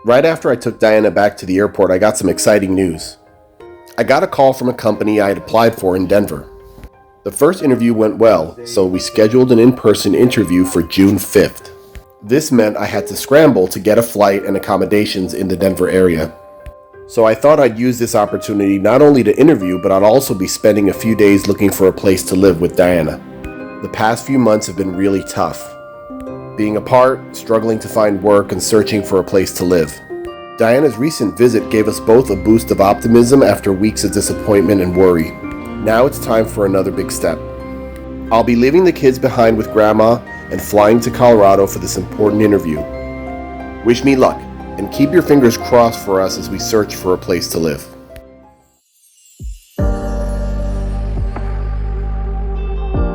Right after I took Diana back to the airport, I got some exciting news. I got a call from a company I had applied for in Denver. The first interview went well, so we scheduled an in-person interview for June 5th. This meant I had to scramble to get a flight and accommodations in the Denver area. So I thought I'd use this opportunity not only to interview, but I'd also be spending a few days looking for a place to live with Diana. The past few months have been really tough. Being apart, struggling to find work, and searching for a place to live. Diana's recent visit gave us both a boost of optimism after weeks of disappointment and worry. Now it's time for another big step. I'll be leaving the kids behind with Grandma and flying to Colorado for this important interview. Wish me luck, and keep your fingers crossed for us as we search for a place to live.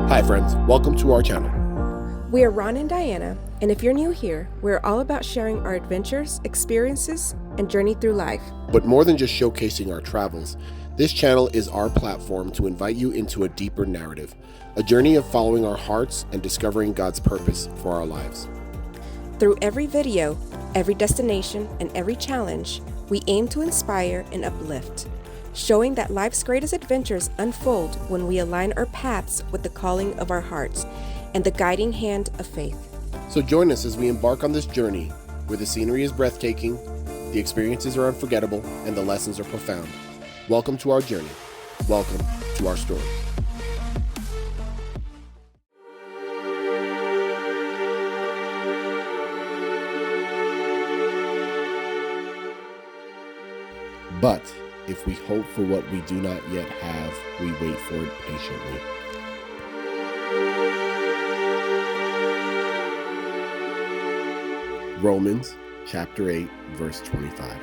Hi friends, welcome to our channel. We are Ron and Diana, and if you're new here, we're all about sharing our adventures, experiences, and journey through life. But more than just showcasing our travels, this channel is our platform to invite you into a deeper narrative, a journey of following our hearts and discovering God's purpose for our lives. Through every video, every destination, and every challenge, we aim to inspire and uplift, showing that life's greatest adventures unfold when we align our paths with the calling of our hearts and the guiding hand of faith. So join us as we embark on this journey where the scenery is breathtaking, the experiences are unforgettable, and the lessons are profound. Welcome to our journey. Welcome to our story. But if we hope for what we do not yet have, we wait for it patiently. Romans chapter 8, verse 25.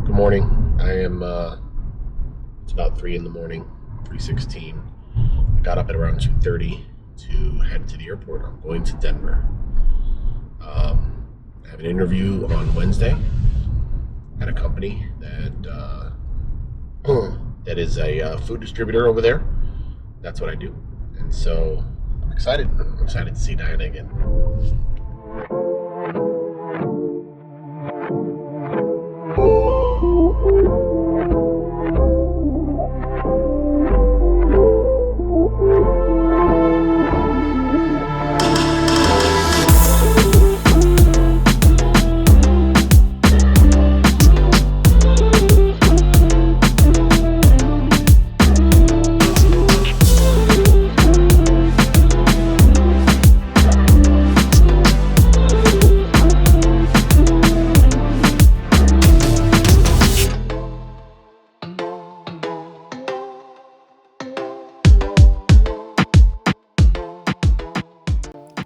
Good morning. It's about 3 in the morning, 3:16. I got up at around 2:30 to head to the airport. I'm going to Denver. I have an interview on Wednesday at a company that is a food distributor over there. That's what I do. And so I'm excited. I'm excited to see Diana again.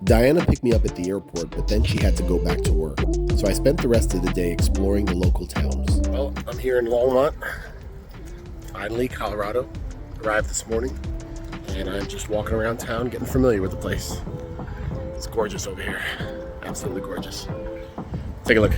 Diana picked me up at the airport, but then she had to go back to work. So I spent the rest of the day exploring the local towns. Well, I'm here in Longmont. Finally, Colorado. Arrived this morning, and I'm just walking around town getting familiar with the place. It's gorgeous over here. Absolutely gorgeous. Take a look.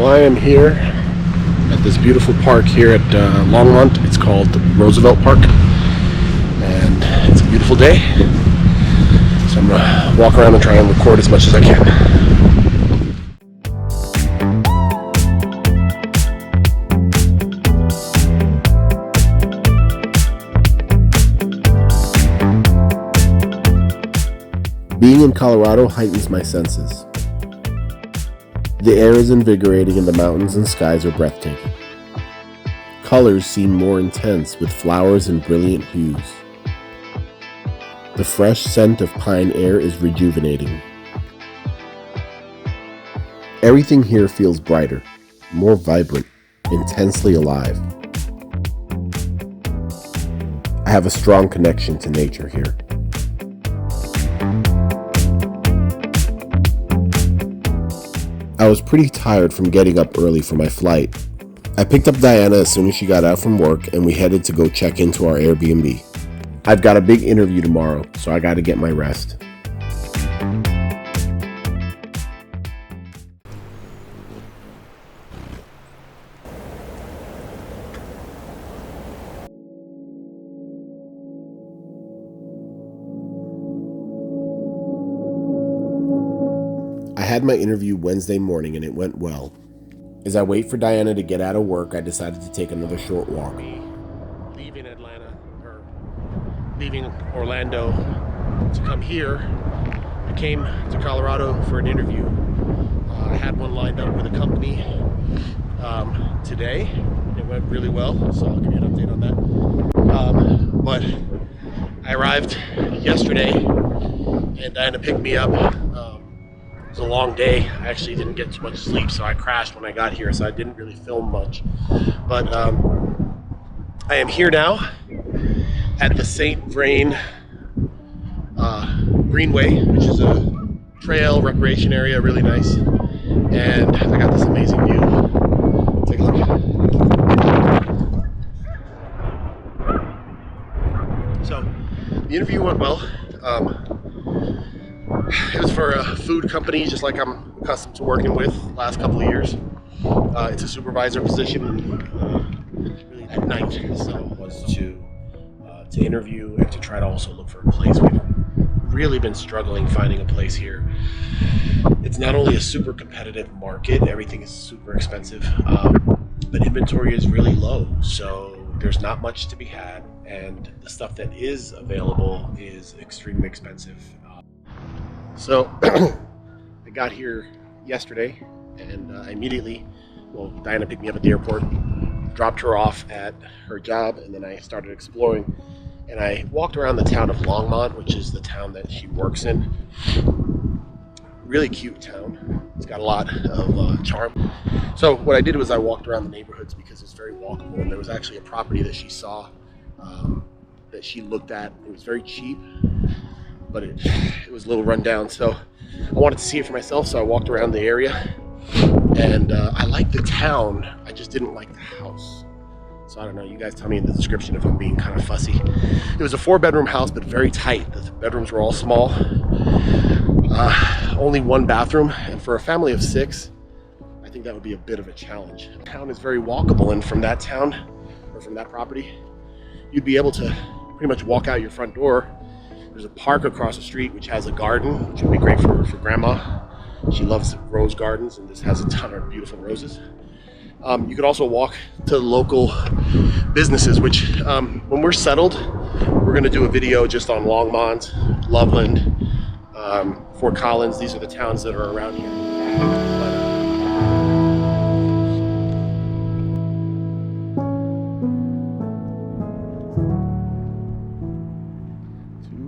I am here at this beautiful park here at Longmont. It's called Roosevelt Park, and it's a beautiful day. So I'm gonna walk around and try and record as much as I can. Being in Colorado heightens my senses. The air is invigorating and the mountains and skies are breathtaking. Colors seem more intense with flowers and brilliant hues. The fresh scent of pine air is rejuvenating. Everything here feels brighter, more vibrant, intensely alive. I have a strong connection to nature here. I was pretty tired from getting up early for my flight. I picked up Diana as soon as she got out from work and we headed to go check into our Airbnb. I've got a big interview tomorrow, so I gotta get my rest. I had my interview Wednesday morning and it went well. As I wait for Diana to get out of work, I decided to take another short walk. Leaving Atlanta, or leaving Orlando to come here, I came to Colorado for an interview. I had one lined up with a company today. It went really well, so I'll give you an update on that. But I arrived yesterday and Diana picked me up. It was a long day. I actually didn't get too much sleep, so I crashed when I got here, so I didn't really film much. But I am here now at the St. Vrain Greenway, which is a trail recreation area, really nice. And I got this amazing view. Take a look. So the interview went well. It was for a food company, just like I'm accustomed to working with the last couple of years. It's a supervisor position, really at night, so it was to interview and to try to also look for a place. We've really been struggling finding a place here. It's not only a super competitive market, everything is super expensive, but inventory is really low, so there's not much to be had, and the stuff that is available is extremely expensive. So I got here yesterday and I immediately, Diana picked me up at the airport, dropped her off at her job, and then I started exploring. And I walked around the town of Longmont, which is the town that she works in. Really cute town. It's got a lot of charm. So what I did was I walked around the neighborhoods because it's very walkable. And there was actually a property that she saw, that she looked at. It was very cheap, but it was a little run down, so I wanted to see it for myself, so I walked around the area, and I liked the town, I just didn't like the house. So I don't know, you guys tell me in the description if I'm being kind of fussy. It was a 4-bedroom house, but very tight. The bedrooms were all small, only one bathroom, and for a family of 6, I think that would be a bit of a challenge. The town is very walkable, and from that town, or from that property, you'd be able to pretty much walk out your front door. There's a park across the street which has a garden, which would be great for grandma. She loves rose gardens, and this has a ton of beautiful roses. You could also walk to local businesses, which when we're settled, we're going to do a video just on Longmont, Loveland, Fort Collins. These are the towns that are around here.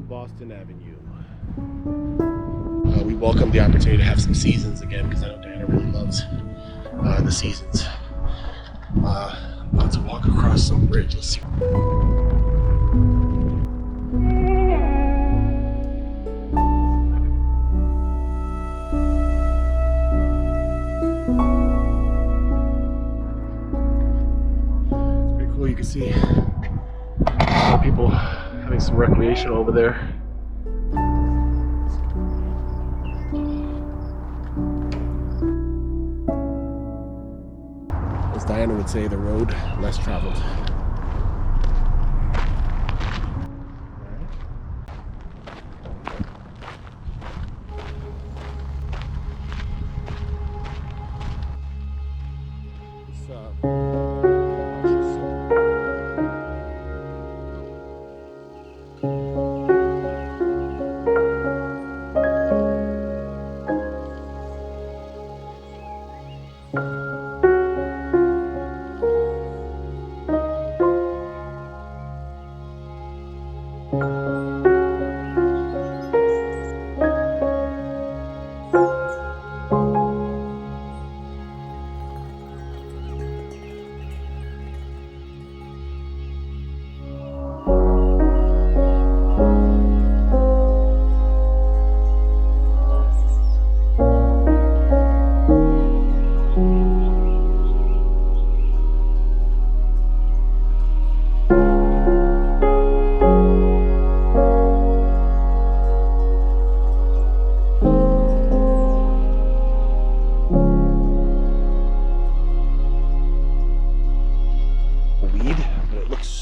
Boston Avenue. We welcome the opportunity to have some seasons again, because I know Diana really loves the seasons. About to walk across some bridge. Let's see. It's pretty cool. You can see people having some recreation over there. As Diana would say, the road less traveled.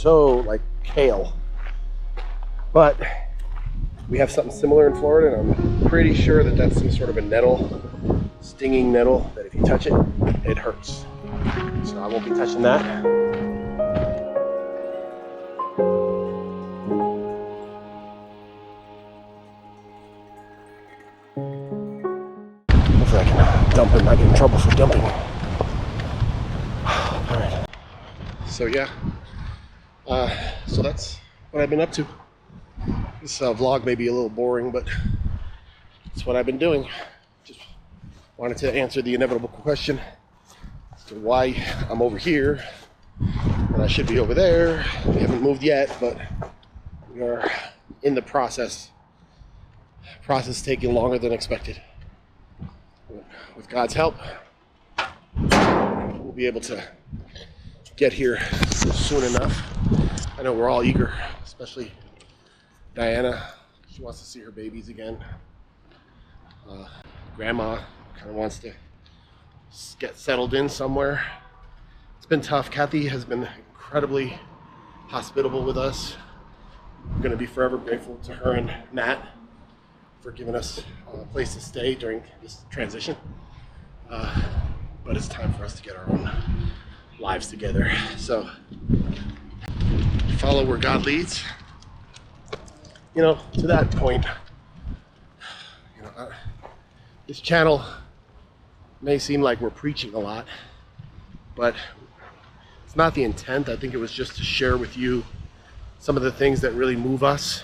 so like kale. But we have something similar in Florida, and I'm pretty sure that that's some sort of a nettle, stinging nettle, that if you touch it, it hurts. So I won't be touching that. Hopefully I can dump and not get in trouble for dumping. All right. So yeah, so that's what I've been up to. This vlog may be a little boring, but it's what I've been doing. Just wanted to answer the inevitable question as to why I'm over here when I should be over there. We haven't moved yet, but we are in the process. Process taking longer than expected. With God's help, we'll be able to get here soon enough. I know we're all eager, especially Diana. She wants to see her babies again. Grandma kind of wants to get settled in somewhere. It's been tough. Kathy has been incredibly hospitable with us. We're going to be forever grateful to her and Nat for giving us a place to stay during this transition. But it's time for us to get our own lives together. So follow where God leads. You know, to that point, this channel may seem like we're preaching a lot, but it's not the intent. I think it was just to share with you some of the things that really move us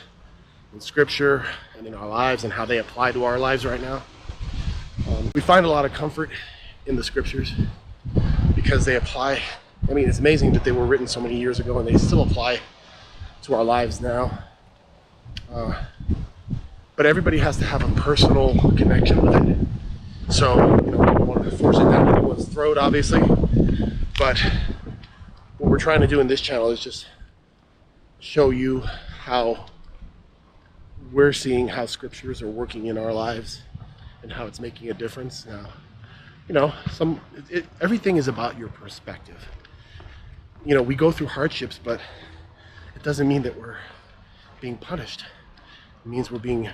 in Scripture and in our lives and how they apply to our lives right now. We find a lot of comfort in the Scriptures because they apply. I mean, it's amazing that they were written so many years ago and they still apply to our lives now. But everybody has to have a personal connection with it. So, you know, I don't want to force it down anyone's throat, obviously. But what we're trying to do in this channel is just show you how we're seeing how Scriptures are working in our lives and how it's making a difference. Now, you know, everything is about your perspective. You know, we go through hardships, but it doesn't mean that we're being punished. It means we're being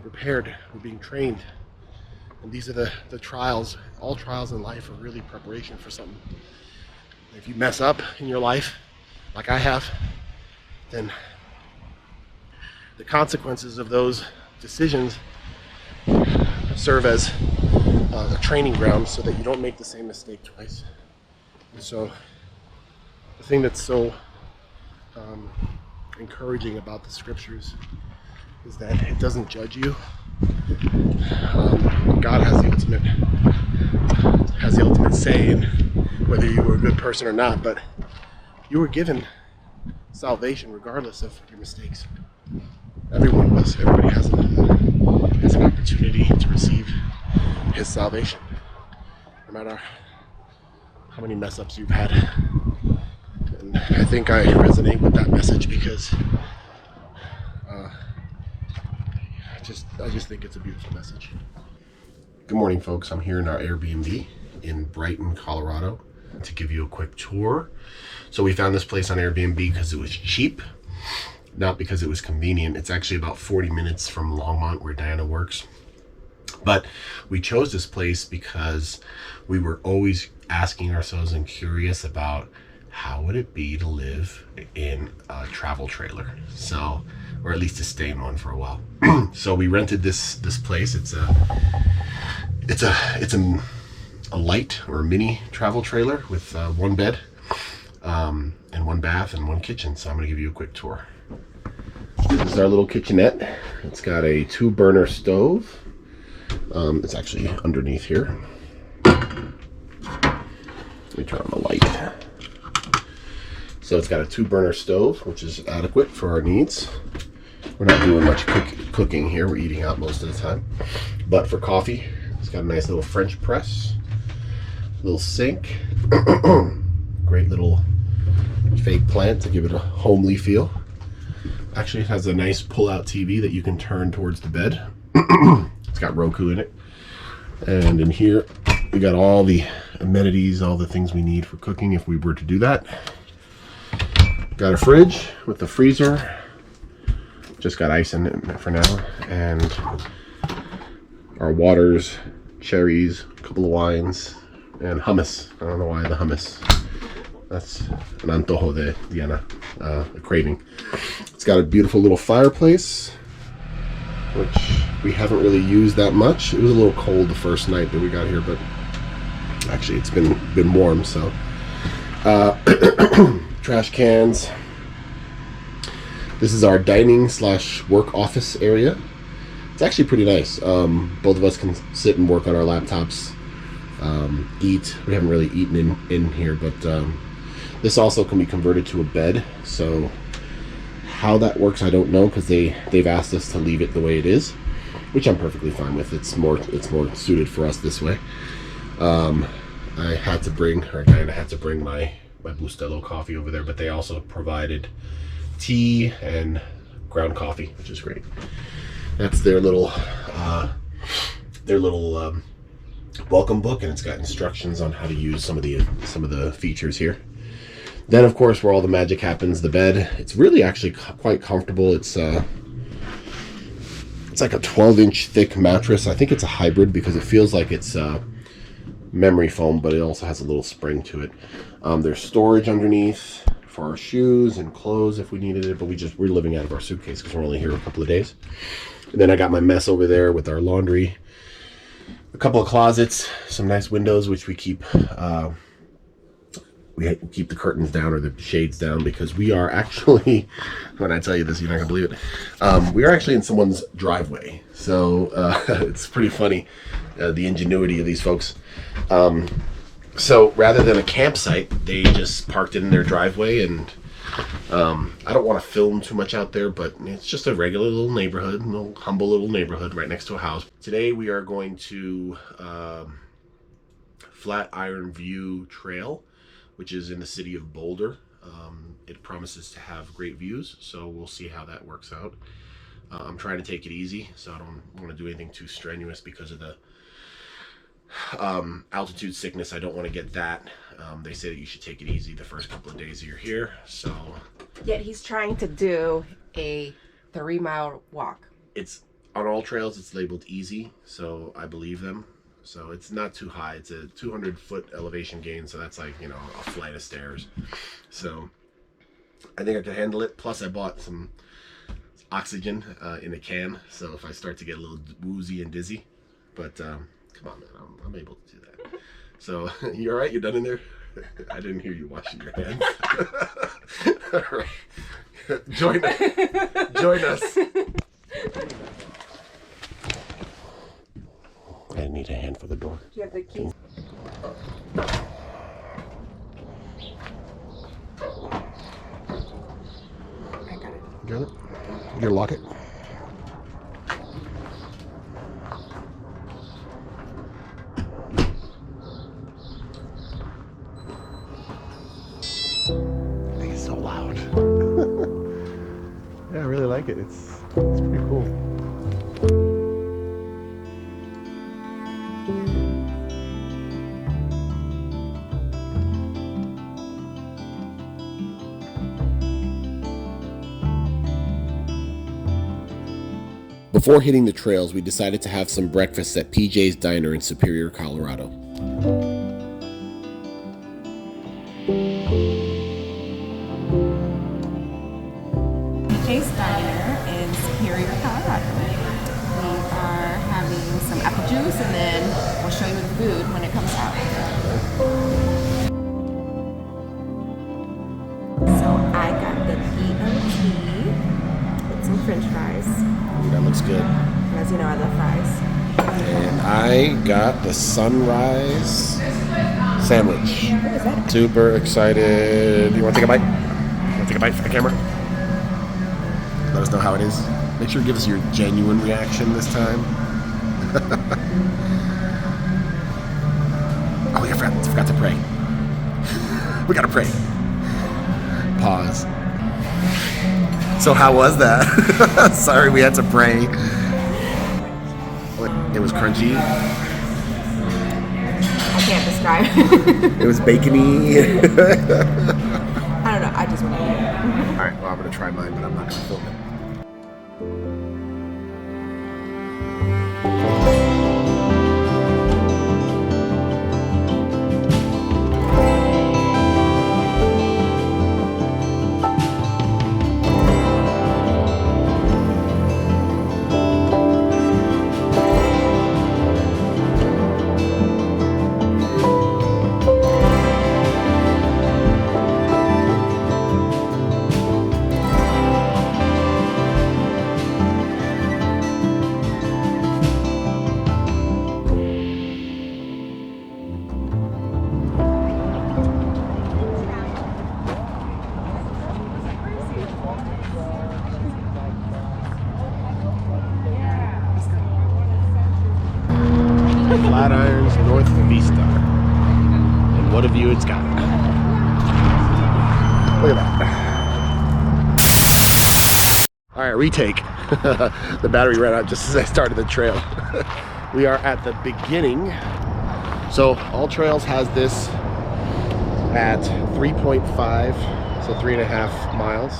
prepared, we're being trained. And these are the trials. All trials in life are really preparation for something. If you mess up in your life, like I have, then the consequences of those decisions serve as a training ground so that you don't make the same mistake twice. And so the thing that's so encouraging about the Scriptures is that it doesn't judge you. God has the ultimate say in whether you were a good person or not, but you were given salvation regardless of your mistakes. Every one of us, everybody has an opportunity to receive His salvation, no matter how many mess ups you've had. And I think I resonate with that message because I just think it's a beautiful message. Good morning, folks. I'm here in our Airbnb in Brighton, Colorado, to give you a quick tour. So we found this place on Airbnb because it was cheap, not because it was convenient. It's actually about 40 minutes from Longmont, where Diana works. But we chose this place because we were always asking ourselves and curious about how would it be to live in a travel trailer, so, or at least to stay in one for a while. So we rented this place. It's a light or a mini travel trailer with one bed and one bath and one kitchen. So I'm gonna give you a quick tour. This is our little kitchenette. It's got a 2-burner stove. It's actually underneath here. Let me turn on the light. So it's got a 2-burner stove, which is adequate for our needs. We're not doing much cooking here. We're eating out most of the time. But for coffee, it's got a nice little French press, little sink, great little fake plant to give it a homely feel. Actually, it has a nice pull-out TV that you can turn towards the bed. It's got Roku in it. And in here, we got all the amenities, all the things we need for cooking if we were to do that. Got a fridge with the freezer. Just got ice in it for now. And our waters, cherries, a couple of wines, and hummus. I don't know why the hummus. That's an antojo de Diana, a craving. It's got a beautiful little fireplace, which we haven't really used that much. It was a little cold the first night that we got here, but actually it's been warm. So trash cans. This is our dining / work office area. It's actually pretty nice. Both of us can sit and work on our laptops, eat. We haven't really eaten in here, but this also can be converted to a bed. So how that works, I don't know, because they've asked us to leave it the way it is, which I'm perfectly fine with. It's more suited for us this way. Diana had to bring my Bustelo coffee over there, but they also provided tea and ground coffee, which is great. That's their little welcome book, and it's got instructions on how to use some of the features here. Then, of course, where all the magic happens, the bed. It's really actually quite comfortable. It's like a 12-inch thick mattress. I think it's a hybrid because it feels like it's memory foam, but it also has a little spring to it. There's storage underneath for our shoes and clothes if we needed it, but we're living out of our suitcase because we're only here a couple of days. And then I got my mess over there with our laundry, a couple of closets, some nice windows, which we keep the curtains down or the shades down because we are actually, when I tell you this, you're not gonna believe it. We are actually in someone's driveway, so it's pretty funny, the ingenuity of these folks. So rather than a campsite, they just parked it in their driveway, and I don't want to film too much out there, but it's just a regular little neighborhood, a little humble little neighborhood right next to a house. Today we are going to Flatiron View Trail, which is in the city of Boulder. It promises to have great views, so we'll see how that works out. I'm trying to take it easy, so I don't want to do anything too strenuous because of the altitude sickness. I don't want to get that. They say that you should take it easy the first couple of days that you're here. So Yet he's trying to do a 3-mile walk. It's on all trails. It's labeled easy, so I believe them. So it's not too high. It's a 200-foot elevation gain, so that's like, a flight of stairs. So I think I can handle it. Plus, I bought some oxygen in a can, so if I start to get a little woozy and dizzy, but come on, man, I'm able to do that. So you all right? You done in there? I didn't hear you washing your hands. All right, join us. I need a hand for the door. Do you have the keys? I got it. You got it? You gotta lock it. I think it's so loud. Yeah, I really like it. It's pretty cool. Before hitting the trails, we decided to have some breakfast at PJ's Diner in Superior, Colorado. PJ's Diner in Superior, Colorado. We are having some apple juice, and then we'll show you the food when it comes out. So I got the BLT with some French fries. That looks good. As you know, I love fries. And I got the sunrise sandwich. What is that? Super excited. You want to take a bite? You want to take a bite for the camera? Let us know how it is. Make sure to give us your genuine reaction this time. Oh, we forgot to pray. We gotta pray. Pause. So how was that? Sorry, we had to pray. It was crunchy. I can't describe. It was bacony. I don't know. I just want to eat it. Robert to try mine, but I'm not going to film it. Flatirons North Vista. And what a view it's got. Look at that. Alright, retake. The battery ran out just as I started the trail. We are at the beginning. So All Trails has this at 3.5, so 3.5 miles.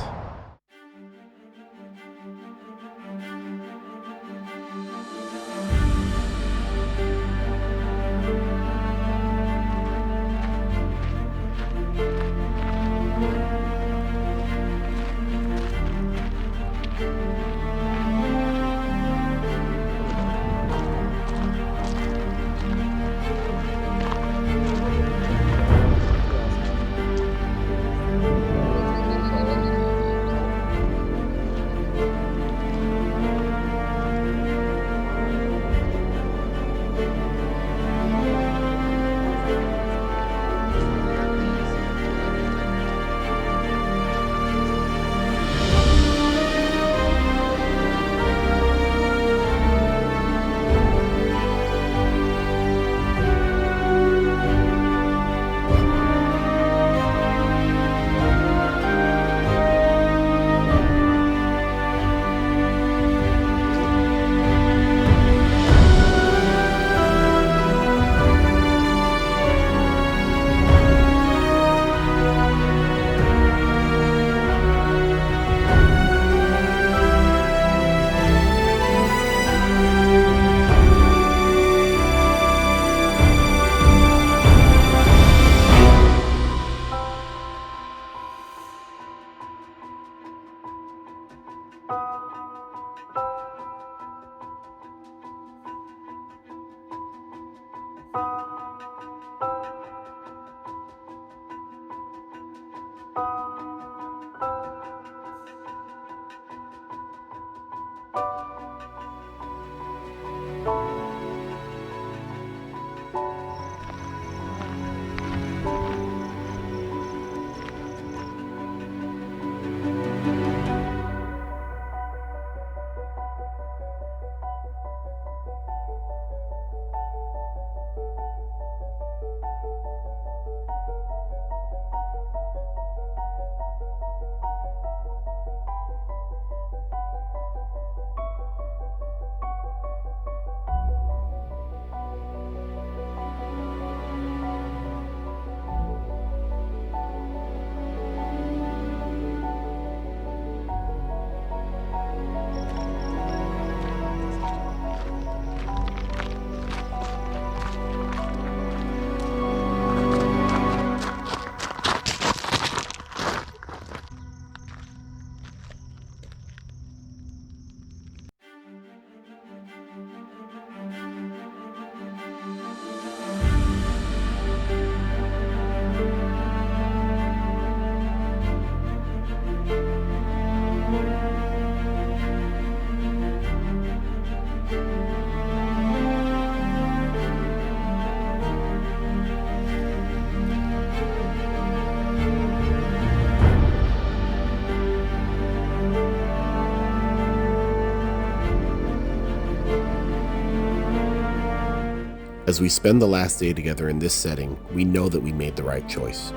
As we spend the last day together in this setting, we know that we made the right choice.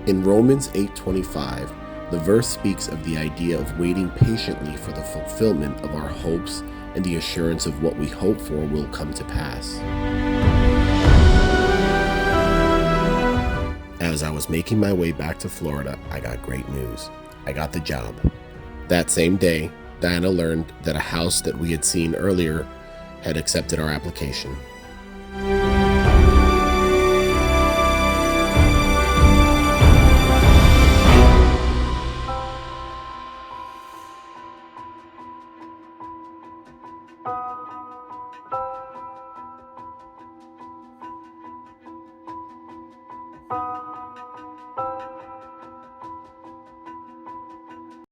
In Romans 8:25, The verse speaks of the idea of waiting patiently for the fulfillment of our hopes and the assurance of what we hope for will come to pass. As I was making my way back to Florida, I got great news. I got the job. That same day, Diana learned that a house that we had seen earlier had accepted our application.